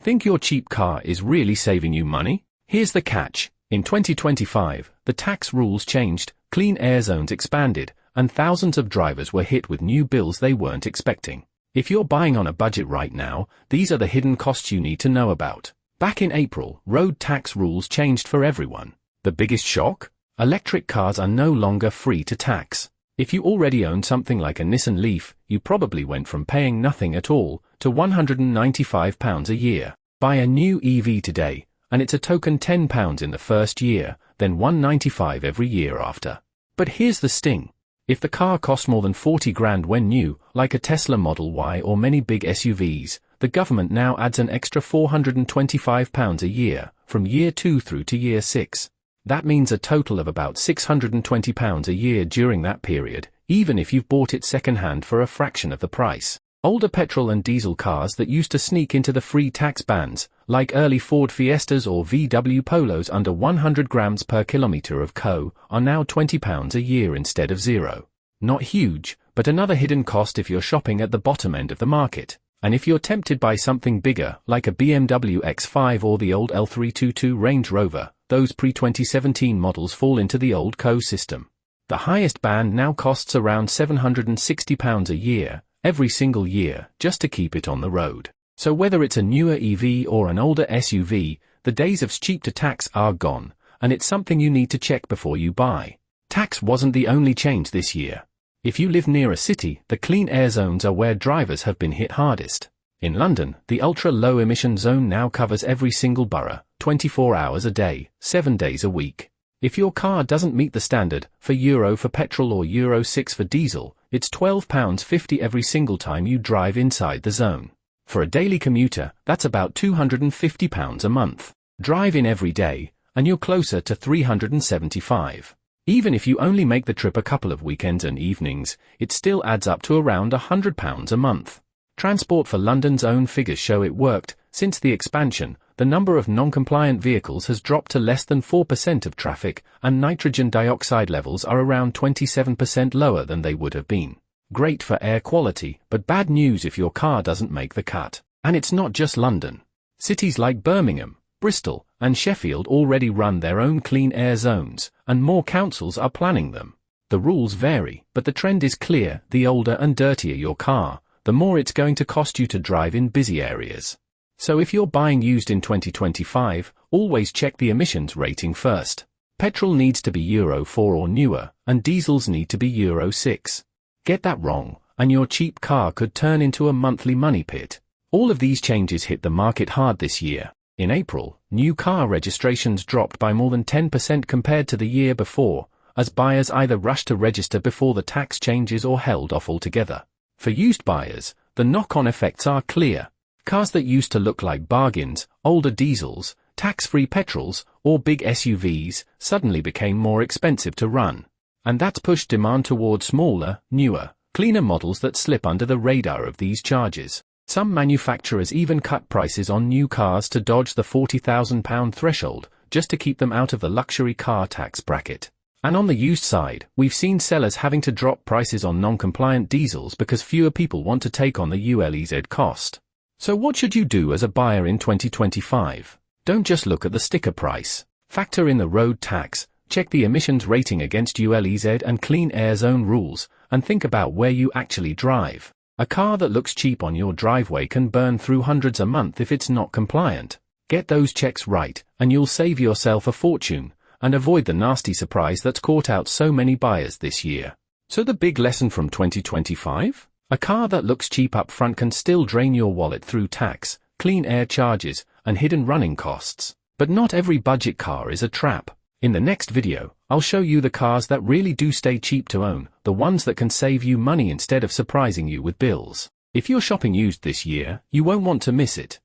Think your cheap car is really saving you money? Here's the catch. In 2025, the tax rules changed, clean air zones expanded, and thousands of drivers were hit with new bills they weren't expecting. If you're buying on a budget right now, these are the hidden costs you need to know about. Back in April, road tax rules changed for everyone. The biggest shock? Electric cars are no longer free to tax. If you already own something like a Nissan Leaf, you probably went from paying nothing at all to £195 a year. Buy a new EV today, and it's a token £10 in the first year, then £195 every year after. But here's the sting. If the car costs more than 40 grand when new, like a Tesla Model Y or many big SUVs, the government now adds an extra £425 a year, from year 2 through to year 6. That means a total of about £620 a year during that period, even if you've bought it second-hand for a fraction of the price. Older petrol and diesel cars that used to sneak into the free tax bands, like early Ford Fiestas or VW Polos under 100 grams per kilometre of CO, are now £20 a year instead of $0. Not huge, but another hidden cost if you're shopping at the bottom end of the market. And if you're tempted by something bigger, like a BMW X5 or the old L322 Range Rover, those pre-2017 models fall into the old CO system. The highest band now costs around £760 a year, every single year, just to keep it on the road. So whether it's a newer EV or an older SUV, the days of cheap to tax are gone, and it's something you need to check before you buy. Tax wasn't the only change this year. If you live near a city, the clean air zones are where drivers have been hit hardest. In London, the ultra-low emission zone now covers every single borough, 24 hours a day, 7 days a week. If your car doesn't meet the standard, for Euro for petrol or Euro 6 for diesel, it's £12.50 every single time you drive inside the zone. For a daily commuter, that's about £250 a month. Drive in every day, and you're closer to £375. Even if you only make the trip a couple of weekends and evenings, it still adds up to around £100 a month. Transport for London's own figures show it worked. Since the expansion, the number of non-compliant vehicles has dropped to less than 4% of traffic, and nitrogen dioxide levels are around 27% lower than they would have been. Great for air quality, but bad news if your car doesn't make the cut. And it's not just London. Cities like Birmingham, Bristol, and Sheffield already run their own clean air zones, and more councils are planning them. The rules vary, but the trend is clear: the older and dirtier your car, the more it's going to cost you to drive in busy areas. So if you're buying used in 2025, always check the emissions rating first. Petrol needs to be Euro 4 or newer, and diesels need to be Euro 6. Get that wrong, and your cheap car could turn into a monthly money pit. All of these changes hit the market hard this year. In April, new car registrations dropped by more than 10% compared to the year before, as buyers either rushed to register before the tax changes or held off altogether. For used buyers, the knock-on effects are clear. Cars that used to look like bargains, older diesels, tax-free petrols, or big SUVs, suddenly became more expensive to run. And that's pushed demand toward smaller, newer, cleaner models that slip under the radar of these charges. Some manufacturers even cut prices on new cars to dodge the £40,000 threshold, just to keep them out of the luxury car tax bracket. And on the used side, we've seen sellers having to drop prices on non-compliant diesels because fewer people want to take on the ULEZ cost. So what should you do as a buyer in 2025? Don't just look at the sticker price. Factor in the road tax, check the emissions rating against ULEZ and clean air zone rules, and think about where you actually drive. A car that looks cheap on your driveway can burn through hundreds a month if it's not compliant. Get those checks right, and you'll save yourself a fortune, and avoid the nasty surprise that's caught out so many buyers this year. So the big lesson from 2025? A car that looks cheap up front can still drain your wallet through tax, clean air charges, and hidden running costs. But not every budget car is a trap. In the next video, I'll show you the cars that really do stay cheap to own, the ones that can save you money instead of surprising you with bills. If you're shopping used this year, you won't want to miss it.